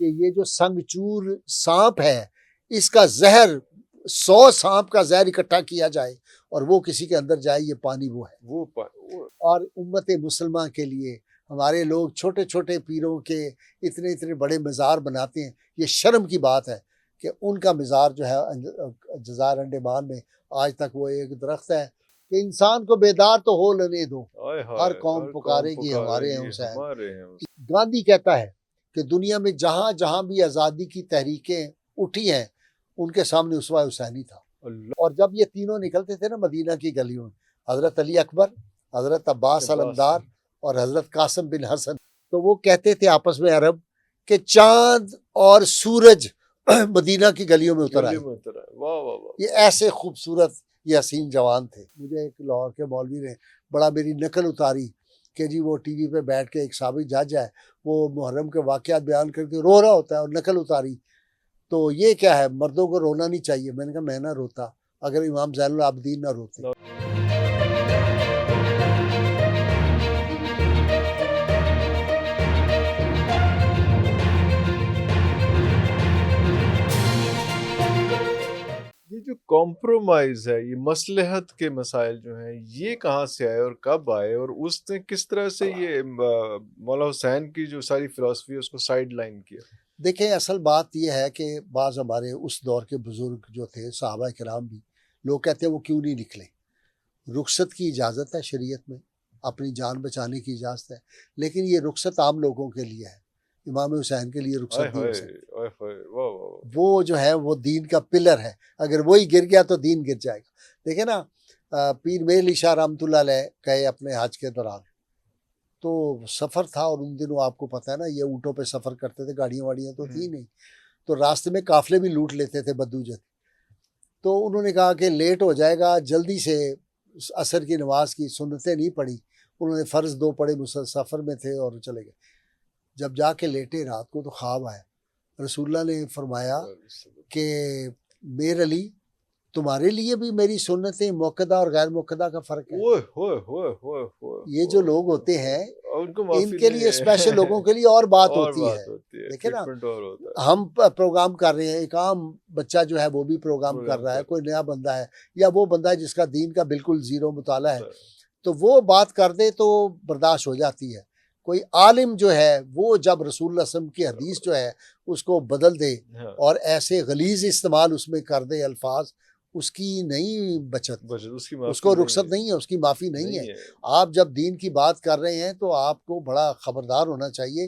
کہ یہ جو سنگ چور سانپ ہے اس کا زہر 100 سانپ کا زہر اکٹھا کیا جائے اور وہ کسی کے اندر جائے، یہ پانی وہ ہے۔ اور امت مسلمہ کے لیے ہمارے لوگ چھوٹے چھوٹے پیروں کے اتنے اتنے بڑے مزار بناتے ہیں، یہ شرم کی بات ہے کہ ان کا مزار جو ہے جزائر انڈمان میں آج تک وہ ایک درخت ہے کہ انسان کو بیدار تو ہو لینے دو، ہر قوم پکارے گی ہمارے ہیں حسین۔ گاندھی کہتا ہے کہ دنیا میں جہاں جہاں بھی آزادی کی تحریکیں اٹھی ہیں ان کے سامنے اسوہ حسینی تھا۔ اور جب یہ تینوں نکلتے تھے نا مدینہ کی گلیوں میں، حضرت علی اکبر، حضرت عباس علمدار اور حضرت قاسم بن حسن، تو وہ کہتے تھے آپس میں عرب کہ چاند اور سورج مدینہ کی گلیوں میں اتر آئے۔ یہ ایسے خوبصورت یہ حسین جوان تھے۔ مجھے ایک لاہور کے مولوی نے بڑا میری نقل اتاری کہ جی وہ ٹی وی پہ بیٹھ کے ایک سابق جج ہے، وہ محرم کے واقعات بیان کر کے رو رہا ہوتا ہے اور نقل اتاری، تو یہ کیا ہے، مردوں کو رونا نہیں چاہیے۔ میں نے کہا میں نہ روتا اگر امام زین العابدین نہ روتے۔ یہ جو کمپرومائز ہے، یہ مصلحت کے مسائل جو ہیں، یہ کہاں سے آئے اور کب آئے، اور اس نے کس طرح سے یہ مولا حسین کی جو ساری فلسفی ہے اس کو سائیڈ لائن کیا؟ دیکھیں اصل بات یہ ہے کہ بعض ہمارے اس دور کے بزرگ جو تھے صحابہ کرام بھی، لوگ کہتے ہیں وہ کیوں نہیں نکلے۔ رخصت کی اجازت ہے شریعت میں، اپنی جان بچانے کی اجازت ہے، لیکن یہ رخصت عام لوگوں کے لیے ہے، امام حسین کے لیے رخصت نہیں ہو سکتی۔ وہ جو ہے وہ دین کا پلر ہے، اگر وہی گر گیا تو دین گر جائے گا۔ دیکھیں نا پیر میرعلی علی شاہ رحمۃ اللہ علیہ گئے اپنے حج کے دوران، تو سفر تھا اور ان دنوں آپ کو پتہ ہے نا یہ اونٹوں پہ سفر کرتے تھے، گاڑیاں واڑیاں تو تھی نہیں، تو راستے میں قافلے بھی لوٹ لیتے تھے بدوجت۔ تو انہوں نے کہا کہ لیٹ ہو جائے گا، جلدی سے عصر کی نماز کی سنتیں نہیں پڑھی، انہوں نے فرض 2 پڑھے، سفر میں تھے اور چلے گئے۔ جب جا کے لیٹے رات کو تو خواب آیا، رسول اللہ نے فرمایا کہ میر علی تمہارے لیے بھی میری سنتیں موقدہ اور غیر موقدہ کا فرق ہے۔ یہ جو لوگ ہوتے ہیں ان کے لیے اسپیشل لوگوں کے لیے اور بات ہوتی ہے۔ دیکھیں نا ہم پروگرام کر رہے ہیں، ایک عام بچہ جو ہے وہ بھی پروگرام کر رہا ہے، کوئی نیا بندہ ہے یا وہ بندہ ہے جس کا دین کا بالکل زیرو مطالعہ ہے، تو وہ بات کر دے تو برداشت ہو جاتی ہے۔ کوئی عالم جو ہے وہ جب رسول اللہ صلی اللہ علیہ وسلم کی حدیث جو ہے اس کو بدل دے اور ایسے غلیظ استعمال اس میں کر دے الفاظ، اس کی نہیں بچت، اس کو رخصت نہیں ہے، اس کی معافی نہیں ہے۔ آپ جب دین کی بات کر رہے ہیں تو آپ کو بڑا خبردار ہونا چاہیے،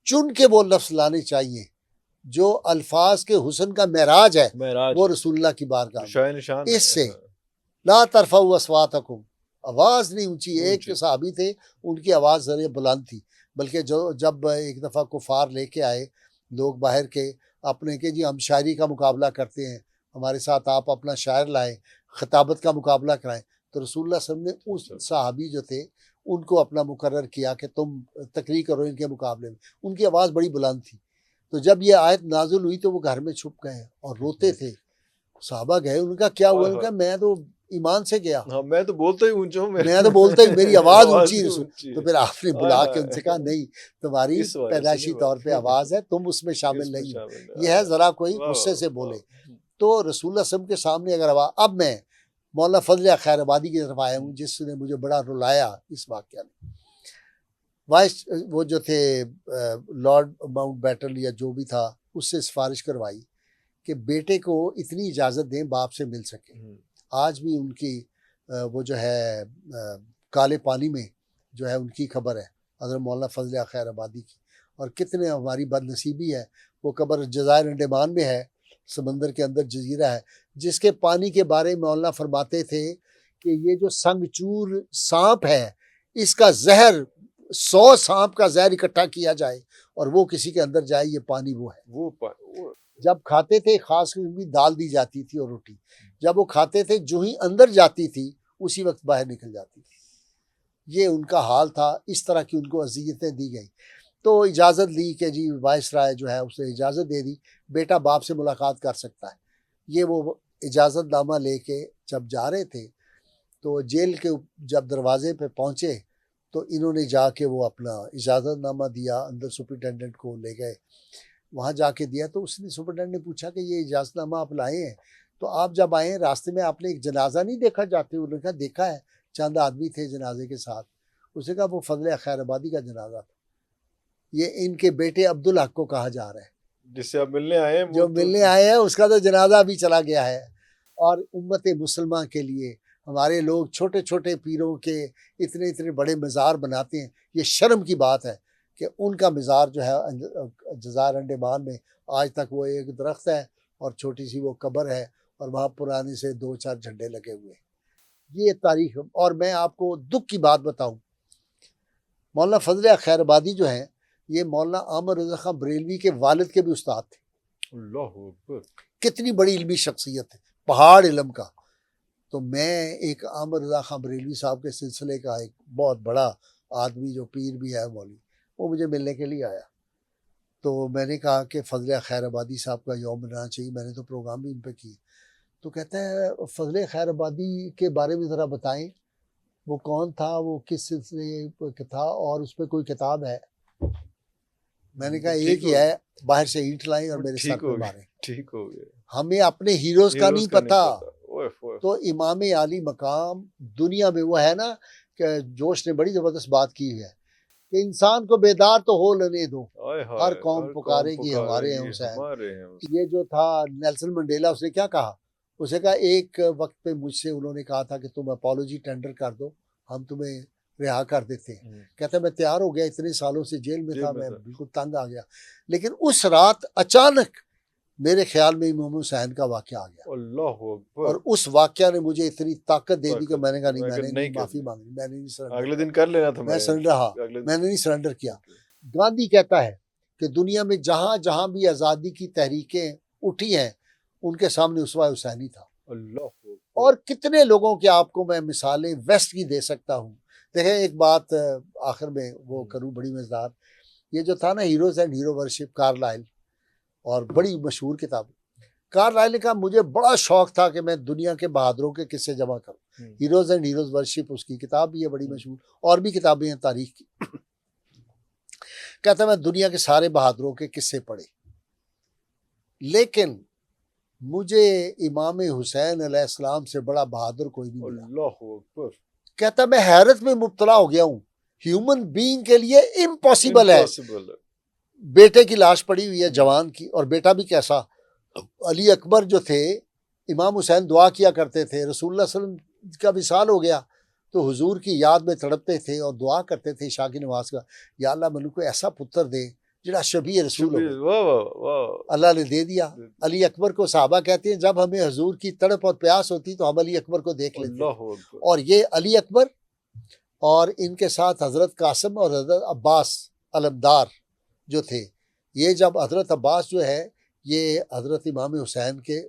چن کے وہ لفظ لانے چاہیے جو الفاظ کے حسن کا معراج ہے، وہ رسول اللہ کی بارگاہ۔ اس سے لا ترفعوا اصواتکم، آواز نہیں اونچی۔ ایک صحابی تھے ان کی آواز ذرا بلند تھی، بلکہ جب ایک دفعہ کفار لے کے آئے لوگ باہر کے اپنے کہ جی ہم شاعری کا مقابلہ کرتے ہیں، ہمارے ساتھ آپ اپنا شاعر لائیں، خطابت کا مقابلہ کرائیں، تو رسول اللہ صلی اللہ علیہ وسلم نے اس صحابی جو تھے ان کو اپنا مقرر کیا کہ تم تقریر کرو ان کے مقابلے میں۔ ان کی آواز بڑی بلند تھی، تو جب یہ آیت نازل ہوئی تو وہ گھر میں چھپ گئے اور روتے تھے۔ صحابہ گئے، ان کا کیا ہوا؟ ان کا میں تو ایمان سے گیا، میں تو بولتا ہی اونچا ہوں، میں تو بولتا ہی میری آواز اونچی رسول۔ تو پھر آپ نے بلا کے ان سے کہا نہیں، تمہاری پیدائشی طور پہ آواز ہے، تم اس میں شامل نہیں ہو، یہ ہے ذرا کوئی غصے سے بولے۔ تو رسول اللہ صلی اللہ علیہ وسلم کے سامنے اگر آواز، اب میں مولانا فضل خیر آبادی کی طرف آیا ہوں جس نے مجھے بڑا رلایا اس واقعہ میں۔ وائس وہ جو تھے لارڈ ماؤنٹ بیٹن یا جو بھی تھا، اس سے سفارش کروائی کہ بیٹے کو اتنی اجازت دیں باپ سے مل سکے۔ آج بھی ان کی وہ جو ہے کالے پانی میں جو ہے ان کی خبر ہے حضرت مولانا فضل خیر آبادی کی، اور کتنے ہماری بد نصیبی ہے وہ قبر جزائر انڈمان میں ہے، سمندر کے اندر جزیرہ ہے، جس کے پانی کے بارے میں مولانا فرماتے تھے کہ یہ جو سنگ چور سانپ ہے اس کا زہر 100 سانپ کا زہر اکٹھا کیا جائے اور وہ کسی کے اندر جائے، یہ پانی وہ ہے۔ جب کھاتے تھے خاص کر بھی دال دی جاتی تھی اور روٹی، جب وہ کھاتے تھے جو ہی اندر جاتی تھی اسی وقت باہر نکل جاتی تھی۔ یہ ان کا حال تھا، اس طرح کی ان کو اذیتیں دی گئی۔ تو اجازت لی کہ جی وائس رائے جو ہے اس نے اجازت دے دی، بیٹا باپ سے ملاقات کر سکتا ہے۔ یہ وہ اجازت نامہ لے کے جب جا رہے تھے تو جیل کے جب دروازے پہ پہنچے تو انہوں نے جا کے وہ اپنا اجازت نامہ دیا، اندر سپرنٹینڈنٹ کو لے گئے۔ وہاں جا کے دیا تو اس نے سپرنٹینڈنٹ نے پوچھا کہ یہ اجازت نامہ آپ لائے ہیں تو آپ جب آئے ہیں راستے میں آپ نے ایک جنازہ نہیں دیکھا جاتے؟ انہوں نے کہا دیکھا ہے، چند آدمی تھے جنازے کے ساتھ. اس نے کہا وہ فضل خیر آبادی کا جنازہ تھا، یہ ان کے بیٹے عبدالحق کو کہا جا رہا ہے جس سے آپ ملنے آئے ہیں جو ملنے آئے ہیں، اس کا تو جنازہ بھی چلا گیا ہے. اور امت مسلمہ کے لیے ہمارے لوگ چھوٹے چھوٹے پیروں کے اتنے اتنے بڑے مزار بناتے ہیں. یہ شرم کی بات ہے کہ ان کا مزار جو ہے جزائر انڈمان میں آج تک وہ ایک درخت ہے اور چھوٹی سی وہ قبر ہے اور وہاں پرانے سے 2-4 جھنڈے لگے ہوئے ہیں. یہ تاریخ. اور میں آپ کو دکھ کی بات بتاؤں، مولانا فضل خیر آبادی جو ہیں یہ مولانا عامر رضا خان بریلوی کے والد کے بھی استاد تھے. اللہ اکبر. کتنی بڑی علمی شخصیت ہے، پہاڑ علم کا. تو میں ایک عامر رضا خان بریلوی صاحب کے سلسلے کا ایک بہت بڑا آدمی جو پیر بھی ہے مولوی، وہ مجھے ملنے کے لیے آیا. تو میں نے کہا کہ فضل خیر آبادی صاحب کا یوم منانا چاہیے، میں نے تو پروگرام بھی ان پہ کیے. تو کہتا ہے فضل خیر آبادی کے بارے میں ذرا بتائیں، وہ کون تھا، وہ کس سلسلے کا تھا، اور اس پہ کوئی کتاب ہے؟ میں نے کہا ایک ہی ہے، باہر سے اینٹ لائیں اور میرے سر ٹھیک پہ ہو گیا، ماریں. ٹھیک ہو گیا. ہمیں اپنے ہیروز کا نہیں پتہ. اوئے اوئے. تو امام عالی مقام دنیا میں وہ ہے نا کہ جوش نے بڑی زبردست بات کی ہے کہ انسان کو بیدار تو ہو لینے دو، آئے ہائے، ہر قوم پکارے گی ہمارے ہیں حسین. ہمارے ہیں حسین. یہ جو تھا نیلسن منڈیلا، اس نے کیا کہا؟ اسے کہا ایک وقت پہ مجھ سے انہوں نے کہا تھا کہ تم اپالوجی ٹینڈر کر دو، ہم تمہیں رہا کر دیتے ہیں. کہتا ہے میں تیار ہو گیا، اتنے سالوں سے جیل میں تھا، میں بالکل تنگ آ گیا. لیکن اس رات اچانک میرے خیال میں امام حسین کا واقعہ آ گیا، اللہ اکبر. اور اس واقعہ نے مجھے اتنی طاقت دے دی کہ میں نے کہا نہیں، میں نے نہیں معافی مانگی، میں نے نہیں سرنڈر. اگلے دن کر لینا تھا. میں سرنڈر، ہاں میں نے نہیں سرنڈر کیا. گاندھی کہتا ہے کہ دنیا میں جہاں جہاں بھی آزادی کی تحریکیں اٹھی ہیں ان کے سامنے اسوہ حسینی تھا. اللہ. اور کتنے لوگوں کے آپ کو میں مثالیں ویسٹ کی دے سکتا ہوں. دیکھیں ایک بات آخر میں وہ کروں بڑی مزدار، یہ جو تھا نا heroes and hero worship, Carlyle, اور بڑی مشہور کتاب. کارلائل نے کہا مجھے بڑا شوق تھا کہ میں دنیا کے بہادروں کے قصے جمع کروں. ہیروز اینڈ ہیروز ورشپ اس کی کتاب بھی ہے بڑی مشہور، اور بھی کتابیں ہیں تاریخ کی. کہتا ہے میں دنیا کے سارے بہادروں کے قصے پڑھے، لیکن مجھے امام حسین علیہ السلام سے بڑا بہادر کوئی نہیں ملا. اللہ اکبر. کہتا میں حیرت میں مبتلا ہو گیا ہوں، ہیومن بینگ کے لیے امپاسبل ہے. بیٹے کی لاش پڑی ہوئی ہے جوان کی، اور بیٹا بھی کیسا. علی اکبر جو تھے، امام حسین دعا کیا کرتے تھے، رسول اللہ صلی اللہ علیہ وسلم کا وصال ہو گیا تو حضور کی یاد میں تڑپتے تھے اور دعا کرتے تھے عشاء کی نماز کا، یا اللہ مجھے کوئی ایسا پتر دے جڑا شبیہ رسول ہو. اللہ نے دے دیا. علی اکبر کو صحابہ کہتے ہیں جب ہمیں حضور کی تڑپ اور پیاس ہوتی تو ہم علی اکبر کو دیکھ لیتے. اور یہ علی اکبر اور ان کے ساتھ حضرت قاسم اور حضرت عباس علمدار جو تھے، یہ جب حضرت عباس جو ہے یہ حضرت امام حسین کے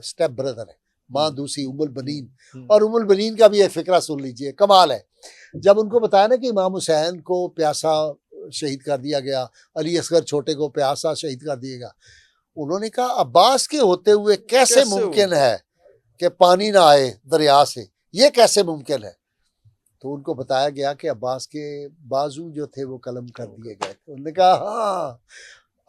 سٹیپ بردر ہے، ماں دوسری ام البنین. اور ام البنین کا بھی ایک فقرہ سن لیجئے، کمال ہے. جب ان کو بتایا نا کہ امام حسین کو پیاسا شہید کر دیا گیا، علی اصغر چھوٹے کو پیاسا شہید کر دیا گیا، انہوں نے کہا عباس کے ہوتے ہوئے کیسے ممکن ہے کہ پانی نہ آئے دریا سے، یہ کیسے ممکن ہے؟ تو ان کو بتایا گیا کہ عباس کے بازو جو تھے وہ قلم کر دیے گئے تھے. انہوں نے کہا ہاں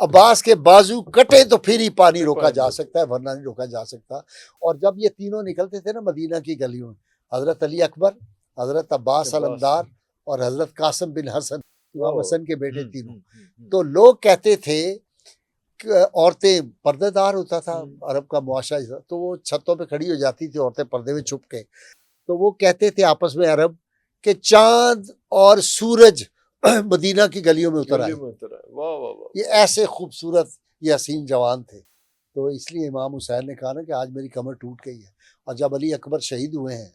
عباس کے بازو کٹے تو پھر ہی پانی روکا جا سکتا ہے، ورنہ نہیں روکا جا سکتا. اور جب یہ تینوں نکلتے تھے نا مدینہ کی گلیوں میں، حضرت علی اکبر، حضرت عباس علمدار اور حضرت قاسم بن حسن، امام حسن کے بیٹے تینوں، تو لوگ کہتے تھے کہ عورتیں پردے دار ہوتا تھا عرب کا معاشرہ، تو وہ چھتوں پہ کھڑی ہو جاتی تھی عورتیں پردے میں چھپ کے. تو وہ کہتے تھے آپس میں عرب کہ چاند اور سورج مدینہ کی گلیوں میں اتر آئے. یہ ایسے خوبصورت یہ حسین جوان تھے. تو اس لیے امام حسین نے کہا نا کہ آج میری کمر ٹوٹ گئی ہے. اور جب علی اکبر شہید ہوئے ہیں،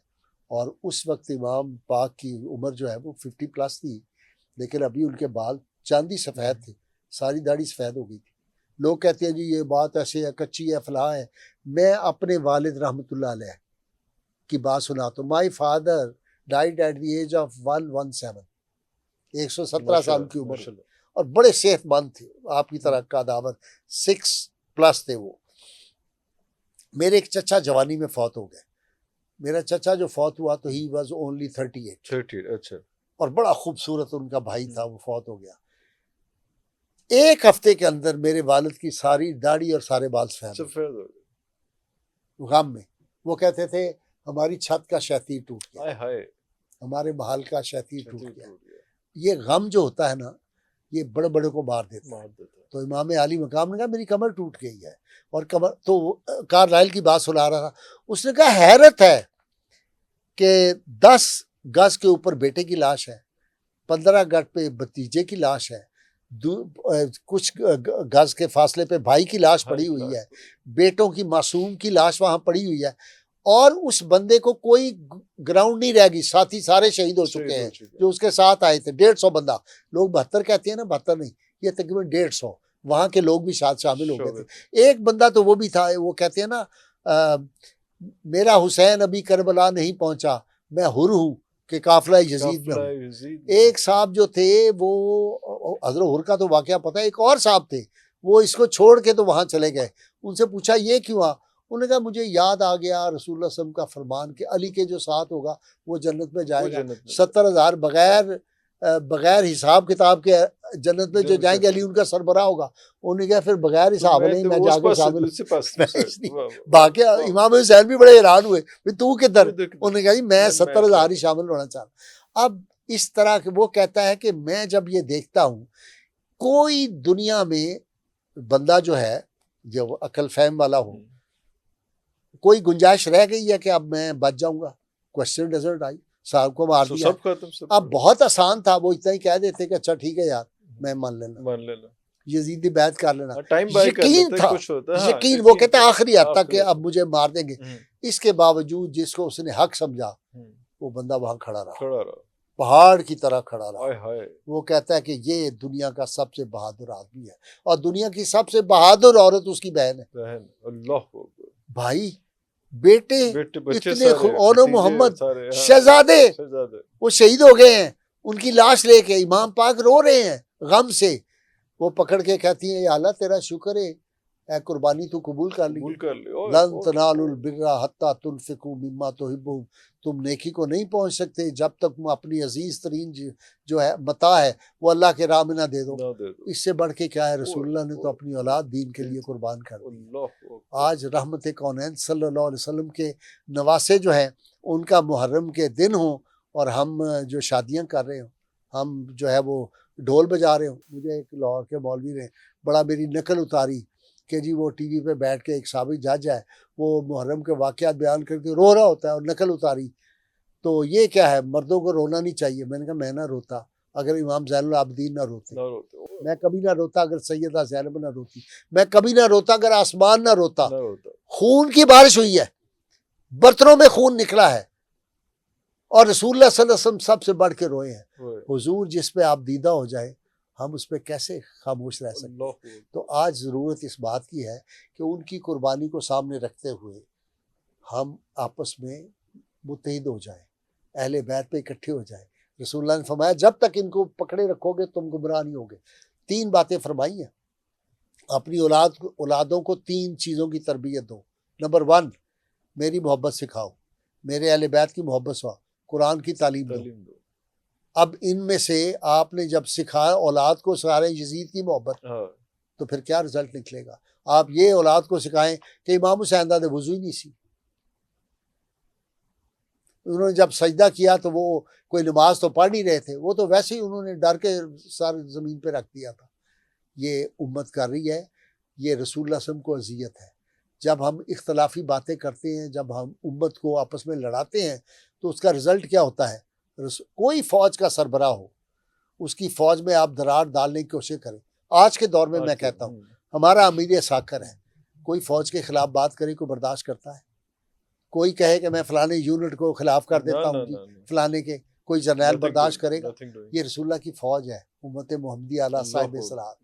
اور اس وقت امام پاک کی عمر جو ہے وہ 50+ تھی، لیکن ابھی ان کے بال چاندی سفید تھے، ساری داڑھی سفید ہو گئی تھی. لوگ کہتے ہیں جی یہ بات ایسے ہے، کچی ہے، فلاں ہے. میں اپنے والد رحمۃ اللہ علیہ کی بات سناتا ہوں. My father died at the age of 117، 117 سال کی عمر، اور بڑے صحت مند تھے، آپ کی طرح کا دعوت 6+ تھے وہ. میرے ایک چچا جوانی میں فوت ہو گئے. میرا چچا جو فوت ہوا تو ہی واز اونلی 38. اچھا. اور بڑا خوبصورت ان کا بھائی تھا، وہ فوت ہو گیا. ایک ہفتے کے اندر میرے والد کی ساری داڑھی اور سارے بال سفید سفید ہو گئے، غم میں. وہ کہتے تھے ہماری چھت کا شیطین ٹوٹ گیا، ہائے ہائے، ہمارے محل کا شیطین ٹوٹ شدید گیا. ہو گیا، یہ غم جو ہوتا ہے نا یہ بڑے بڑے کو مار دیتا ہے. مار دیتا ہے۔ تو امام علی مقام نے کہا میری کمر ٹوٹ گئی ہے، اور کمر تو کارلائل کی بات سنا رہا تھا. اس نے کہا حیرت ہے کہ 10 گز کے اوپر بیٹے کی لاش ہے، 15 گز پہ بھتیجے کی لاش ہے، کچھ گز کے فاصلے پہ بھائی کی لاش پڑی ہوئی ہے، بیٹوں کی معصوم کی لاش وہاں پڑی ہوئی ہے، اور اس بندے کو کوئی گراؤنڈ نہیں رہ گئی. ساتھی سارے شہید ہو چکے ہیں جو اس کے ساتھ آئے تھے. 150 بندہ، لوگ 72 کہتے ہیں نا، 72 نہیں، یہ تقریباً 150 وہاں کے لوگ بھی ساتھ شامل ہو گئے تھے. ایک بندہ تو وہ بھی تھا، وہ کہتے ہیں نا میرا حسین ابھی کربلا نہیں پہنچا، میں حر ہوں کہ قافلہ یزید میں ہوں. ایک صاحب جو تھے وہ حضرت حر کا تو واقعہ پتہ ہے، ایک اور صاحب تھے وہ اس کو چھوڑ کے تو وہاں چلے گئے. ان سے پوچھا یہ کیوں آ؟ انہوں نے کہا مجھے یاد آ گیا رسول اللہ صلی اللہ علیہ وسلم کا فرمان کہ علی کے جو ساتھ ہوگا وہ جنت میں جائے گا. 70,000 بغیر حساب کتاب کے جنت میں جو جائیں گے، علی ان کا سربراہ ہوگا. انہوں نے کہا پھر بغیر حساب نہیں، میں جا کے شامل باقی. امام حسین بھی بڑے حیران ہوئے تو کدھر؟ انہوں نے کہا جی میں 70,000 ہی شامل ہونا چاہتا ہوں. اب اس طرح کہ وہ کہتا ہے کہ میں جب یہ دیکھتا ہوں کوئی دنیا میں بندہ جو ہے جو عقل فہم والا ہو، کوئی گنجائش رہ گئی ہے کہ اب میں بچ جاؤں گا؟ کوشچن ڈزنٹ آئی، صاحب کو مار دیا. اب بہت آسان تھا، وہ اتنا ہی کہہ دیتے کہ اچھا ٹھیک ہے یار میں مان لینا، یزیدی بیعت کر لینا. یقین تھا، یقین. وہ کہتا آخری حد تک کہ اب مجھے مار دیں گے. اس کے باوجود جس کو اس نے حق سمجھا وہ بندہ وہاں کھڑا رہا، پہاڑ کی طرح کھڑا رہا. وہ کہتا ہے کہ یہ دنیا کا سب سے بہادر آدمی ہے، اور دنیا کی سب سے بہادر عورت اس کی بہن ہے. اللہ بھائی بیٹے اتنے اور محمد شہزادے وہ شہید ہو گئے ہیں، ان کی لاش لے کے امام پاک رو رہے ہیں غم سے. وہ پکڑ کے کہتی ہیں یا اللہ تیرا شکر ہے، اے قربانی تو قبول کر لی. لن تنالوا البر حتی تنفقوا مما تحبون، تم نیکی کو نہیں پہنچ سکتے جب تک تم اپنی عزیز ترین جو ہے متاع ہے وہ اللہ کے راہ میں نہ دے دو. اس سے بڑھ کے کیا ہے؟ رسول اللہ نے تو اپنی اولاد دین کے لیے قربان کر دی. آج رحمت کونین صلی اللہ علیہ وسلم کے نواسے جو ہیں ان کا محرم کے دن ہوں اور ہم جو شادیاں کر رہے ہوں، ہم جو ہے وہ ڈھول بجا رہے ہوں. مجھے ایک لاہور کے مولوی نے بڑا میری نقل اتاری کہ جی وہ ٹی وی پہ بیٹھ کے ایک سابق جج ہے، وہ محرم کے واقعات بیان کر کے رو رہا ہوتا ہے اور نقل اتاری. تو یہ کیا ہے؟ مردوں کو رونا نہیں چاہیے. میں نے کہا میں نہ روتا اگر امام زین العابدین نہ روتے، میں کبھی نہ روتا اگر سیدہ زینب نہ روتی، میں کبھی نہ روتا اگر آسمان نہ روتا. خون کی بارش ہوئی ہے، برتنوں میں خون نکلا ہے، اور رسول اللہ صلی اللہ علیہ وسلم سب سے بڑھ کے روئے ہیں. حضور جس پہ آپ دیدہ ہو جائے ہم اس پہ کیسے خاموش رہ سکتے؟ تو آج ضرورت اس بات کی ہے کہ ان کی قربانی کو سامنے رکھتے ہوئے ہم آپس میں متحد ہو جائیں، اہل بیت پہ اکٹھے ہو جائیں. رسول اللہ نے فرمایا جب تک ان کو پکڑے رکھو گے تم گمراہ نہیں ہوگے. 3 باتیں فرمائی ہیں. اپنی اولادوں کو 3 چیزوں کی تربیت دو. نمبر 1 میری محبت سکھاؤ، میرے اہل بیت کی محبت سکھاؤ، قرآن کی تعلیم دو. اب ان میں سے آپ نے جب سکھایا اولاد کو سارے یزید کی محبت، تو پھر کیا رزلٹ نکلے گا؟ آپ یہ اولاد کو سکھائیں کہ امام حسین دے وضو ہی نہیں سی، انہوں نے جب سجدہ کیا تو وہ کوئی نماز تو پڑھ نہیں رہے تھے، وہ تو ویسے ہی انہوں نے ڈر کے سارے زمین پہ رکھ دیا تھا. یہ امت کر رہی ہے، یہ رسول اللہ صلی اللہ علیہ وسلم کو اذیت ہے. جب ہم اختلافی باتیں کرتے ہیں، جب ہم امت کو آپس میں لڑاتے ہیں تو اس کا رزلٹ کیا ہوتا ہے؟ کوئی فوج کا سربراہ ہو اس کی فوج میں آپ درار ڈالنے کی کوشش کریں. آج کے دور میں میں کہتا ہوں ہمارا امیر ساکر ہے، کوئی فوج کے خلاف بات کرے کوئی برداشت کرتا ہے؟ کوئی کہے کہ میں فلانے یونٹ کو خلاف کر دیتا ہوں جی فلانے کے، کوئی جرنیل برداشت کرے گا؟ یہ رسول اللہ کی فوج ہے، امت محمدی اعلیٰ صاحب صلاحت.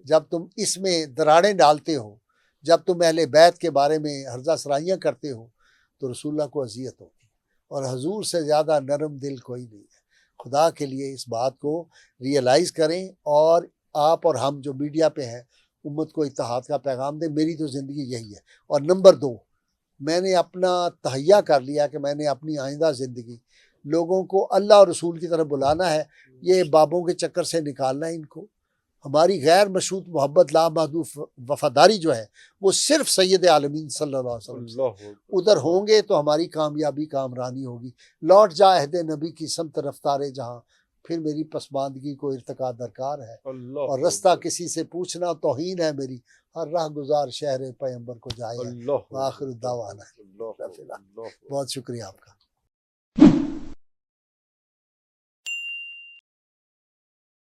جب تم اس میں دراڑیں ڈالتے ہو، جب تم اہل بیت کے بارے میں ہرزہ سرائیاں کرتے ہو تو رسول اللہ کو اذیت ہوتی. اور حضور سے زیادہ نرم دل کوئی نہیں ہے. خدا کے لیے اس بات کو ریئلائز کریں، اور آپ اور ہم جو میڈیا پہ ہیں امت کو اتحاد کا پیغام دیں. میری تو زندگی یہی ہے. اور نمبر 2 میں نے اپنا تہیہ کر لیا کہ میں نے اپنی آئندہ زندگی لوگوں کو اللہ اور رسول کی طرف بلانا ہے. یہ بابوں کے چکر سے نکالنا ہے ان کو. ہماری غیر مشروط محبت لامحدود وفاداری جو ہے وہ صرف سید عالمین صلی اللہ علیہ وسلم سے اللہ ادھر ہوں گے تو ہماری کامیابی کامرانی ہوگی. لوٹ جا عہد نبی کی سمت رفتار جہاں، پھر میری پسماندگی کو ارتقا درکار ہے. اللہ اور رستہ کسی سے پوچھنا توہین ہے میری، ہر راہ گزار شہر پیغمبر کو جائے ہے. اللہ وآخر الدعوانا اللہ رب العالمین. اللہ بہت شکریہ آپ کا.